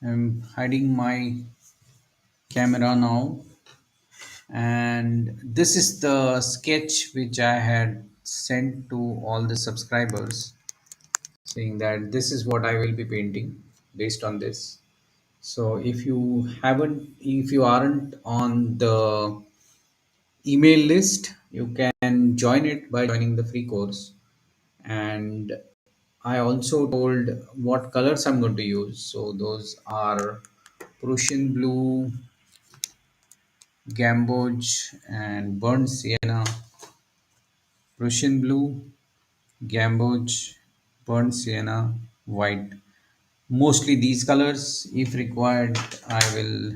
I'm hiding my camera now, and this is the sketch which I had sent to all the subscribers, saying that this is what I will be painting based on this. So if you aren't on the email list, you can join it by joining the free course. And I also told what colors I'm going to use. So those are Prussian blue, gamboge, and burnt sienna. Prussian blue, gamboge, burnt sienna, white. Mostly these colors. If required, I will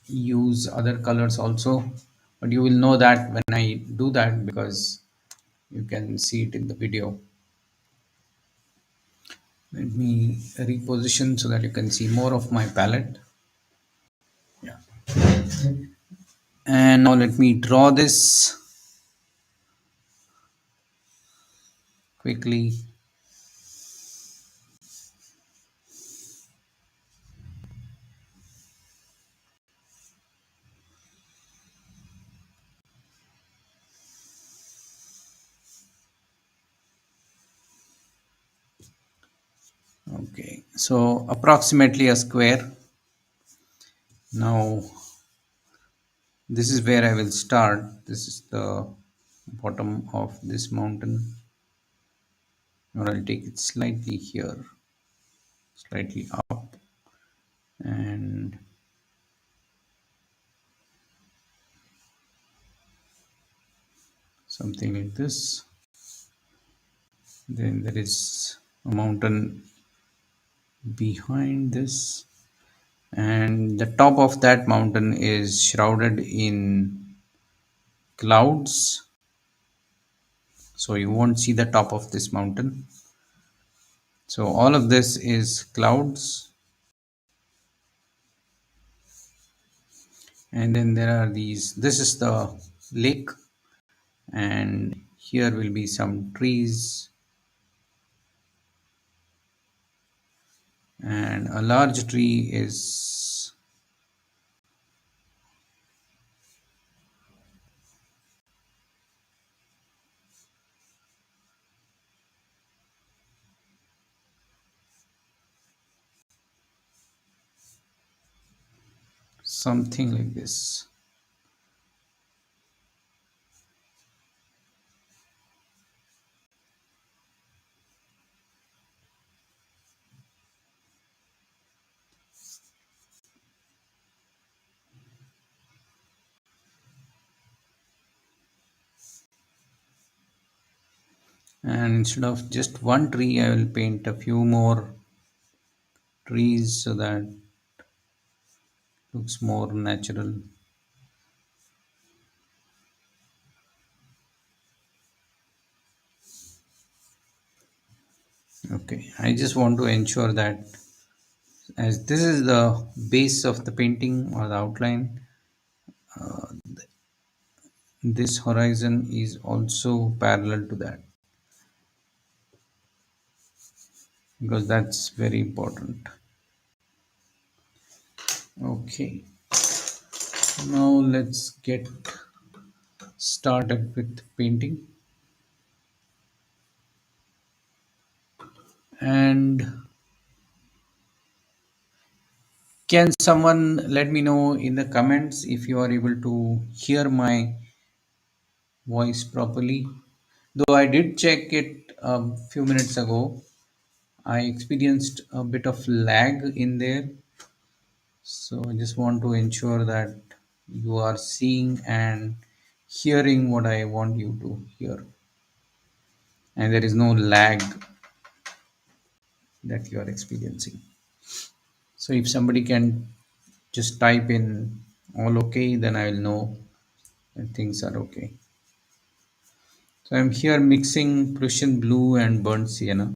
use other colors also. But you will know that when I do that because you can see it in the video. Let me reposition so that you can see more of my palette. Yeah. And now let me draw this quickly. Okay, so approximately a square. Now this is where I will start. This is the bottom of this mountain. Or I'll take it slightly here, slightly up, and something like this. Then there is a mountain behind this, and the top of that mountain is shrouded in clouds, so you won't see the top of this mountain. So all of this is clouds, and then there are these. This is the lake, and here will be some trees, and a large tree is something like this. And instead of just one tree, I will paint a few more trees so that looks more natural. Okay, I just want to ensure that as this is the base of the painting or the outline, this horizon is also parallel to that because that's very important. Okay, now let's get started with painting. And can someone let me know in the comments if you are able to hear my voice properly? Though I did check it a few minutes ago, I experienced a bit of lag in there. So I just want to ensure that you are seeing and hearing what I want you to hear. And there is no lag that you are experiencing. So if somebody can just type in all okay, then I will know that things are okay. So I'm here mixing Prussian blue and burnt sienna.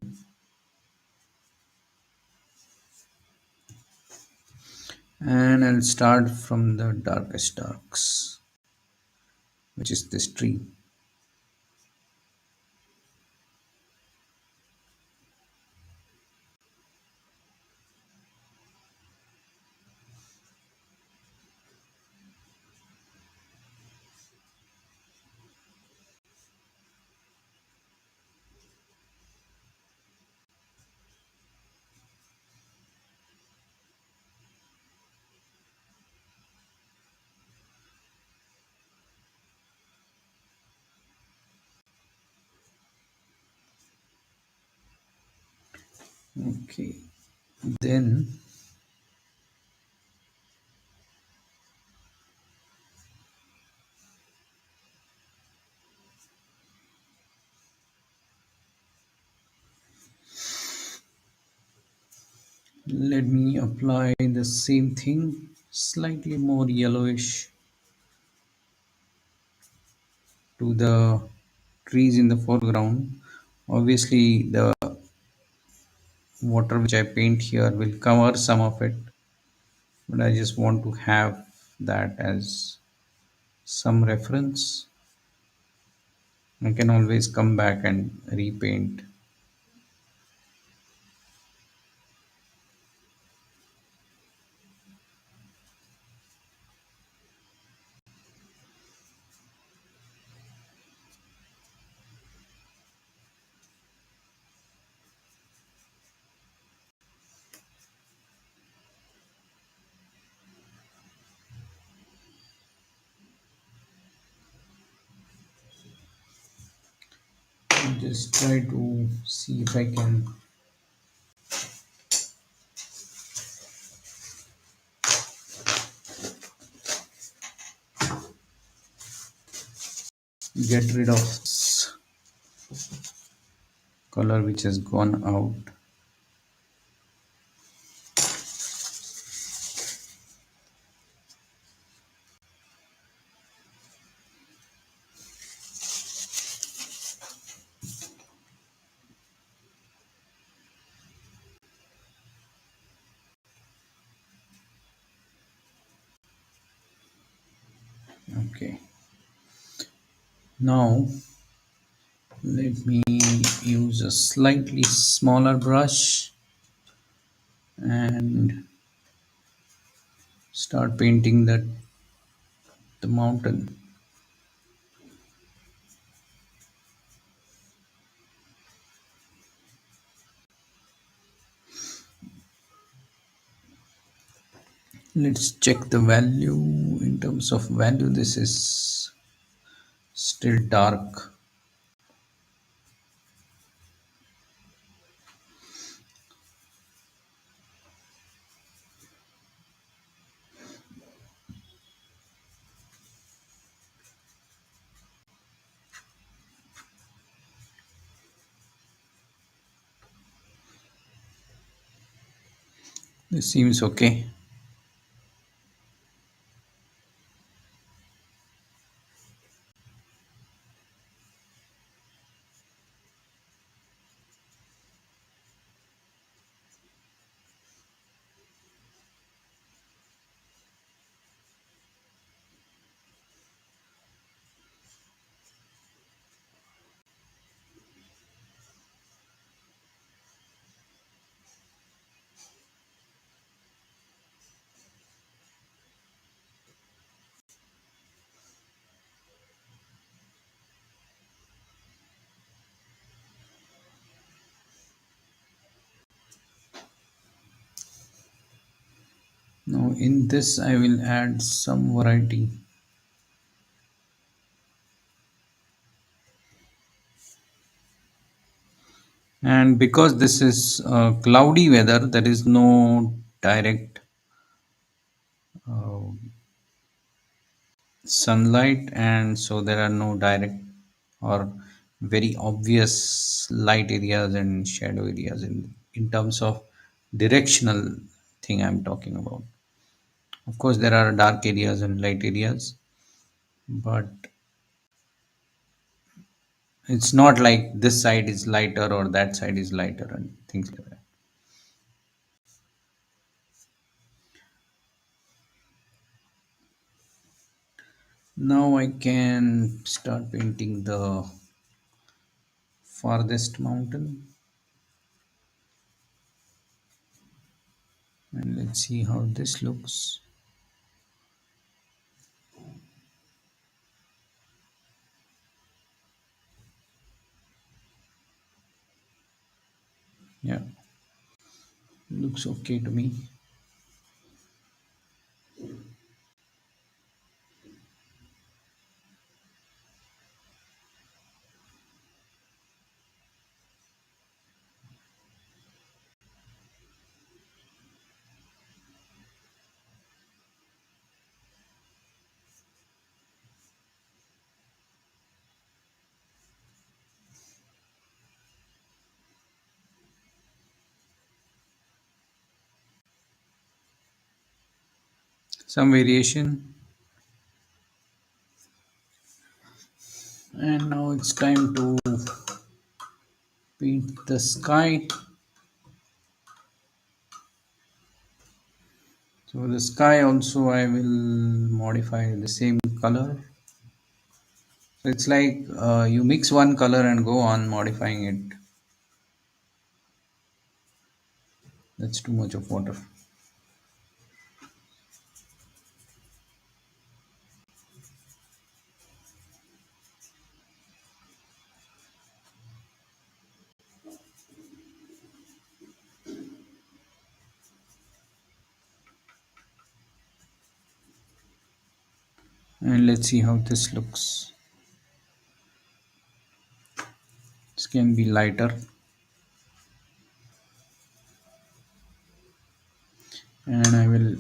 And I'll start from the darkest darks, which is this tree. Okay, then let me apply the same thing, slightly more yellowish to the trees in the foreground. Obviously, the water which I paint here will cover some of it, but I just want to have that as some reference. I can always come back and repaint. Just try to see if I can get rid of this color which has gone out. Okay, now let me use a slightly smaller brush and start painting the mountain. Let's check the value. In terms of value, this is still dark. This seems okay. Now in this I will add some variety. And because this is cloudy weather, there is no direct uh, sunlight, and so there are no direct or very obvious light areas and shadow areas in terms of directional thing I'm talking about. Of course, there are dark areas and light areas, but it's not like this side is lighter or that side is lighter and things like that. Now I can start painting the farthest mountain, and let's see how this looks. Yeah, looks okay to me. some variation. And now it's time to paint the sky. So the sky also I will modify the same color. So it's like you mix one color and go on modifying it. That's too much of water. And let's see how this looks. This can be lighter, and I will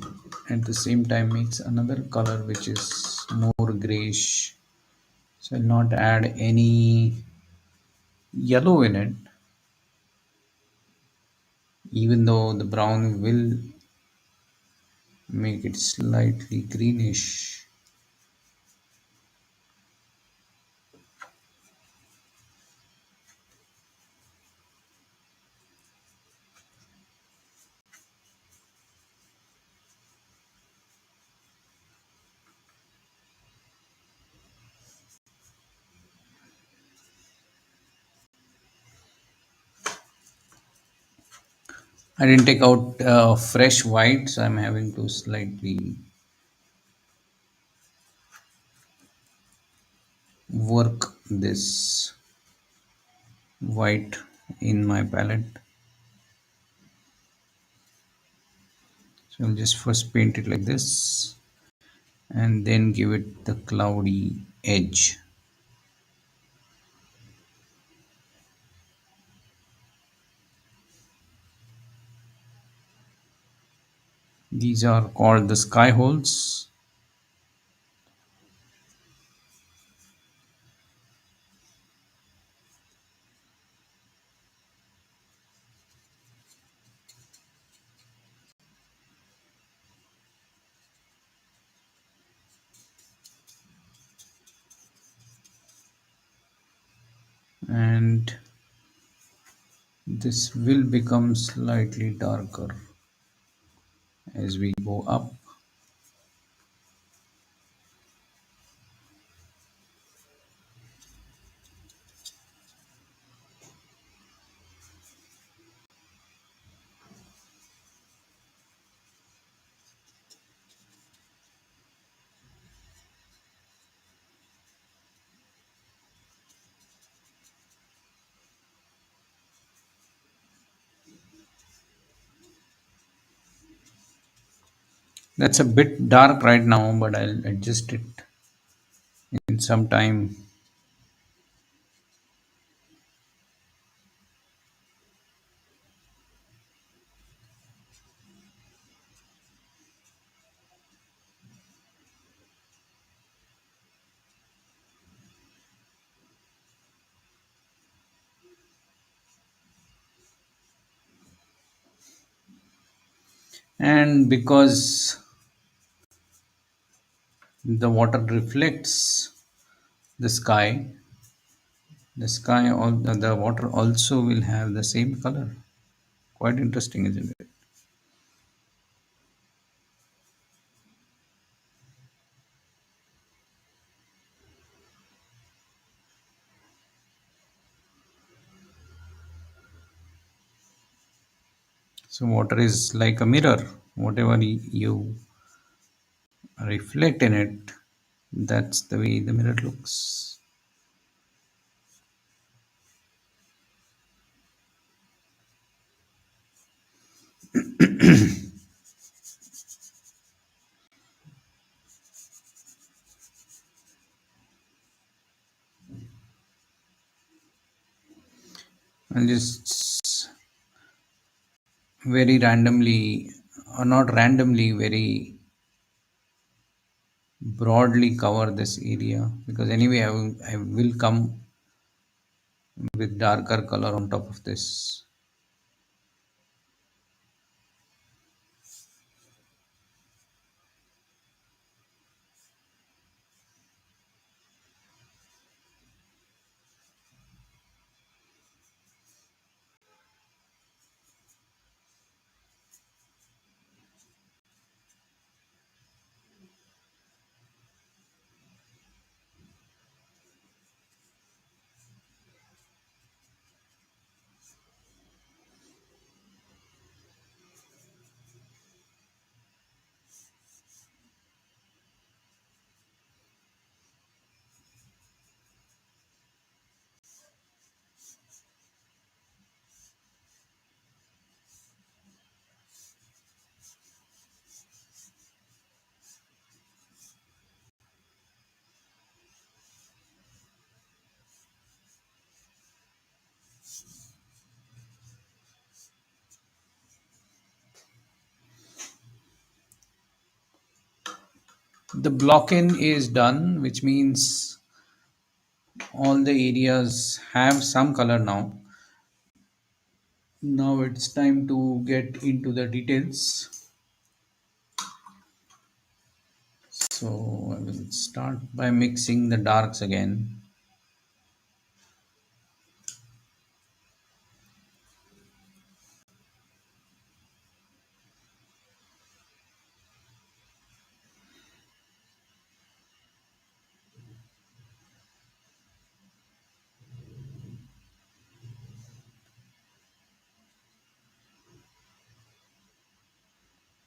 at the same time mix another color which is more grayish. So I'll not add any yellow in it, even though the brown will make it slightly greenish. I didn't take out fresh white, so I'm having to slightly work this white in my palette. So I'll just first paint it like this and then give it the cloudy edge. These are called the sky holes. And this will become slightly darker as we go up. That's a bit dark right now, but I'll adjust it in some time. And because the water reflects the sky, the water also will have the same color. Quite interesting, isn't it? So water is like a mirror. Whatever you reflect in it, that's the way the mirror looks. I'll just very randomly, or not randomly, very broadly cover this area, because anyway I will come with darker color on top of this. The block in is done, which means all the areas have some color now. Now it's time to get into the details. So I will start by mixing the darks again.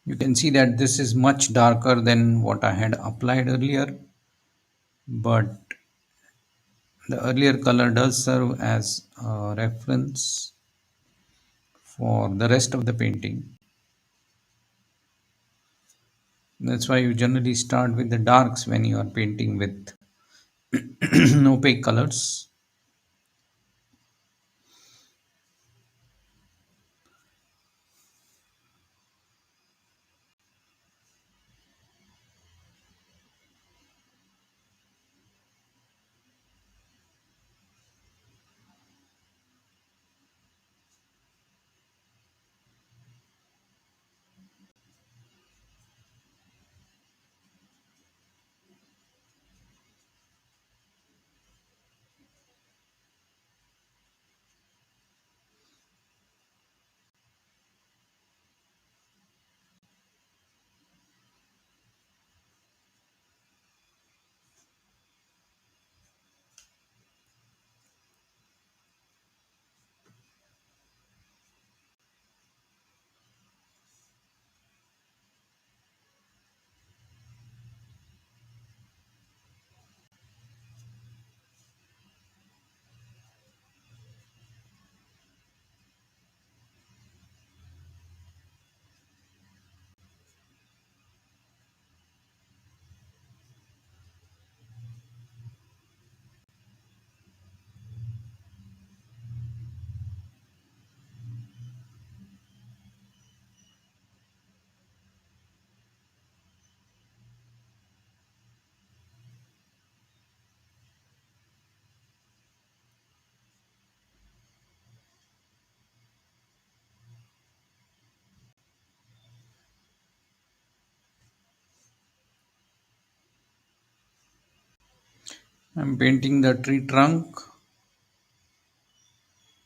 You can see that this is much darker than what I had applied earlier, but the earlier color does serve as a reference for the rest of the painting. That's why you generally start with the darks when you are painting with opaque colors. I'm painting the tree trunk,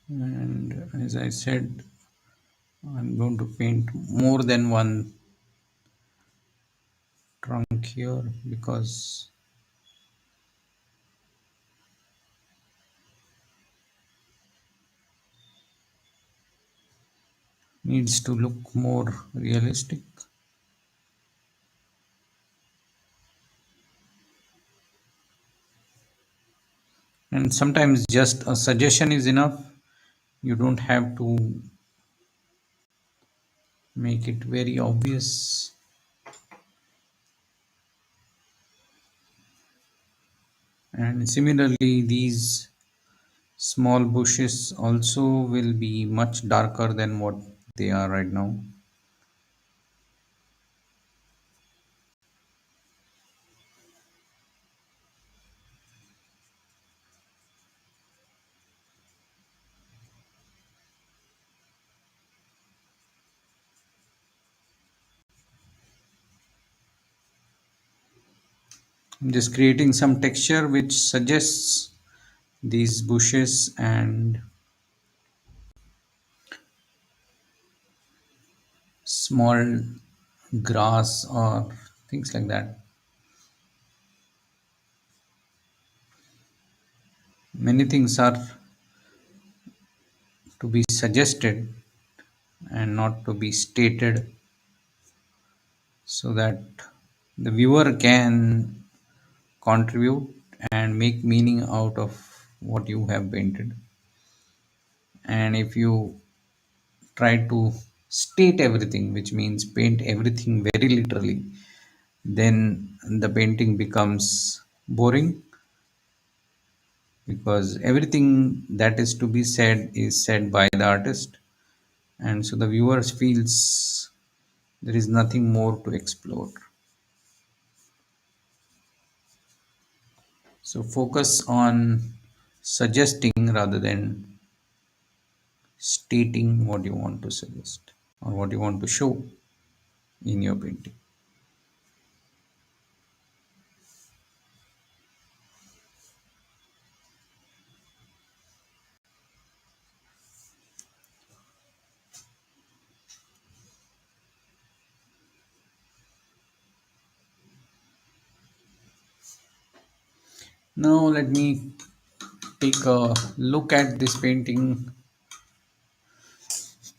and as I said, I'm going to paint more than one trunk here because needs to look more realistic. And sometimes just a suggestion is enough. You don't have to make it very obvious. And similarly, these small bushes also will be much darker than what they are right now. I'm just creating some texture which suggests these bushes and small grass or things like that. Many things are to be suggested and not to be stated so that the viewer can contribute and make meaning out of what you have painted. And if you try to state everything, which means paint everything very literally, then the painting becomes boring because everything that is to be said is said by the artist, and so the viewers feels there is nothing more to explore. So focus on suggesting rather than stating what you want to suggest or what you want to show in your painting. Now let me take a look at this painting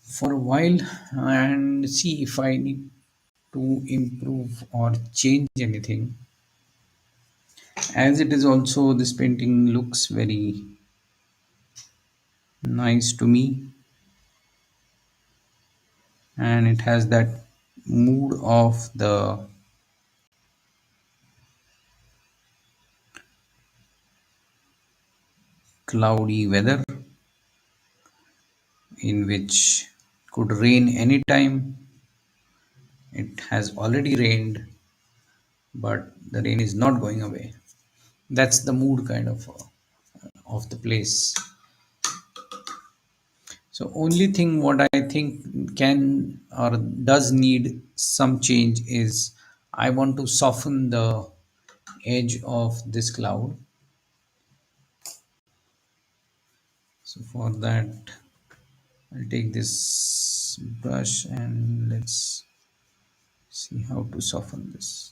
for a while and see if I need to improve or change anything. As it is also, this painting looks very nice to me, and it has that mood of the cloudy weather in which could rain anytime. It has already rained, but the rain is not going away. That's the mood kind of the place. So only thing what I think can or does need some change is I want to soften the edge of this cloud. So for that I'll take this brush and let's see how to soften this.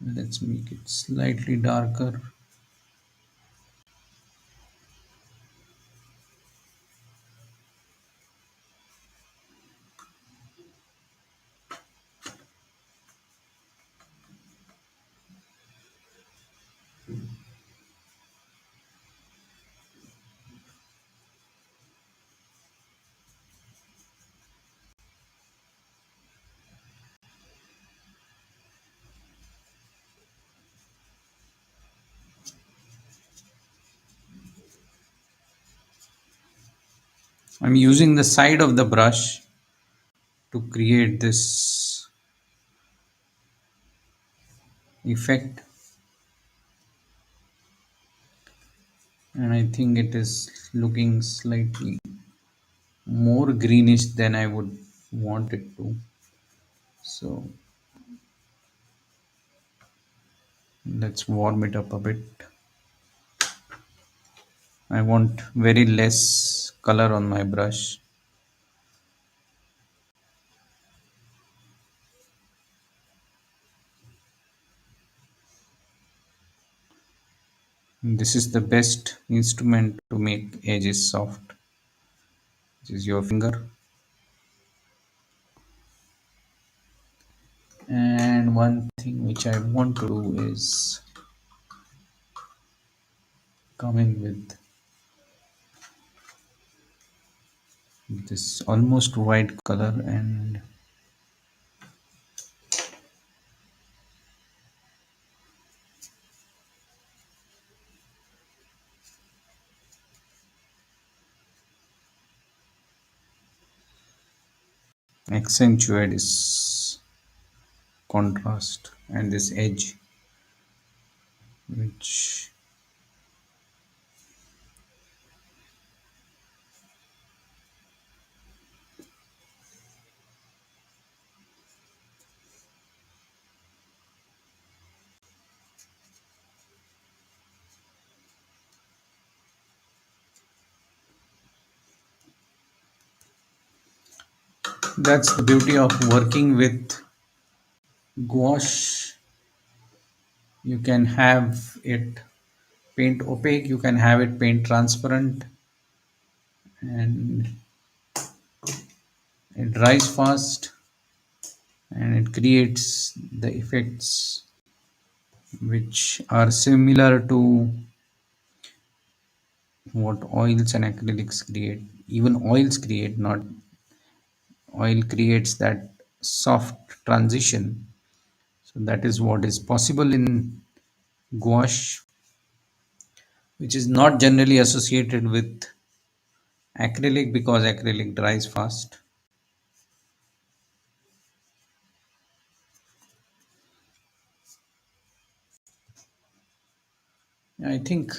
Let's make it slightly darker. I'm using the side of the brush to create this effect, and I think it is looking slightly more greenish than I would want it to. So let's warm it up a bit. I want very less color on my brush. This is the best instrument to make edges soft, which is your finger. And one thing which I want to do is come in with this almost white color and accentuate this contrast and this edge, which that's the beauty of working with gouache. You can have it paint opaque, you can have it paint transparent, and it dries fast and it creates the effects which are similar to what oils and acrylics create. Even oils create, not oil creates that soft transition. So that is what is possible in gouache, which is not generally associated with acrylic because acrylic dries fast. I think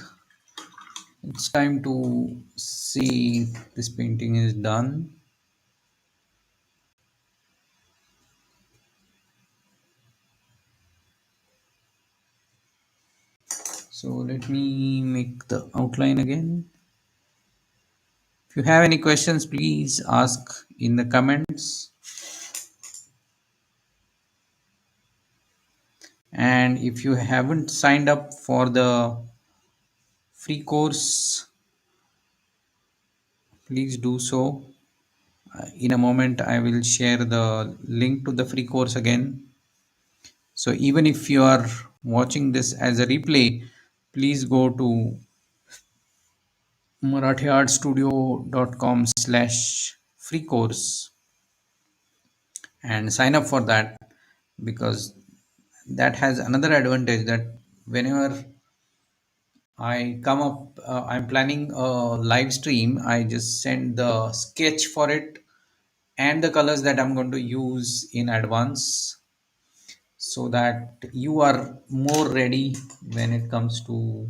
it's time to see if this painting is done. So let me make the outline again. If you have any questions, please ask in the comments. And if you haven't signed up for the free course, please do so. In a moment, I will share the link to the free course again. So even if you are watching this as a replay, please go to marathiartstudio.com/free course and sign up for that, because that has another advantage that whenever I'm planning a live stream, I just send the sketch for it and the colors that I'm going to use in advance, so that you are more ready when it comes to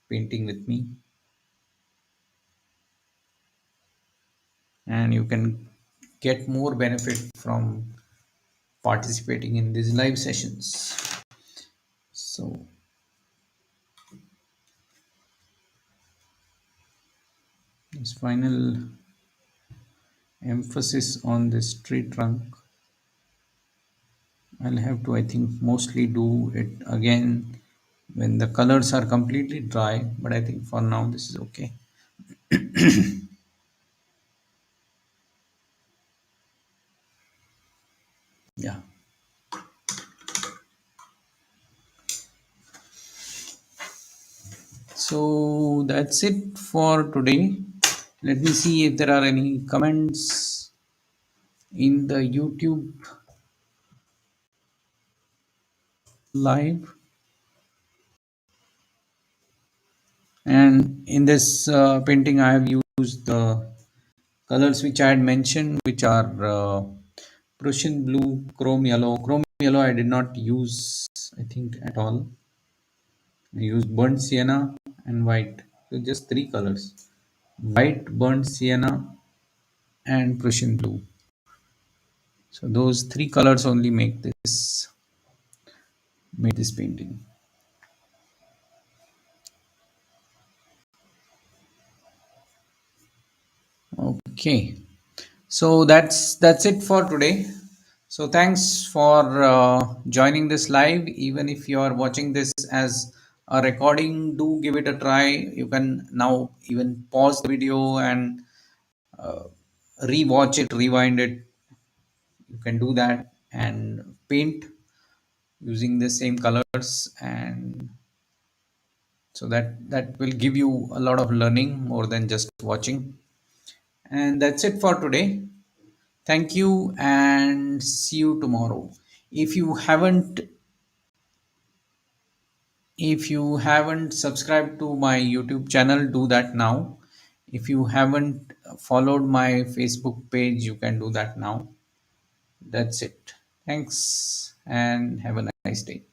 painting with me, and you can get more benefit from participating in these live sessions. So this final emphasis on this tree trunk, I'll have to, I think, mostly do it again when the colors are completely dry, but I think for now this is okay. Yeah. So that's it for today. Let me see if there are any comments in the YouTube live. And in this painting, I have used the colors which I had mentioned, which are Prussian blue, chrome yellow. Chrome yellow I did not use, I think, at all. I used burnt sienna and white. So just three colors: white, burnt sienna, and Prussian blue. So those three colors only made this painting. Okay. So that's it for today. So thanks for joining this live. Even if you are watching this as a recording, do give it a try. You can now even pause the video and rewatch it, rewind it. You can do that and paint using the same colors, and so that will give you a lot of learning more than just watching. And that's it for today. Thank you and see you tomorrow. If you haven't if you haven't subscribed to my YouTube channel, do that now. If you haven't followed my Facebook page, you can do that now. That's it. Thanks and have a nice day.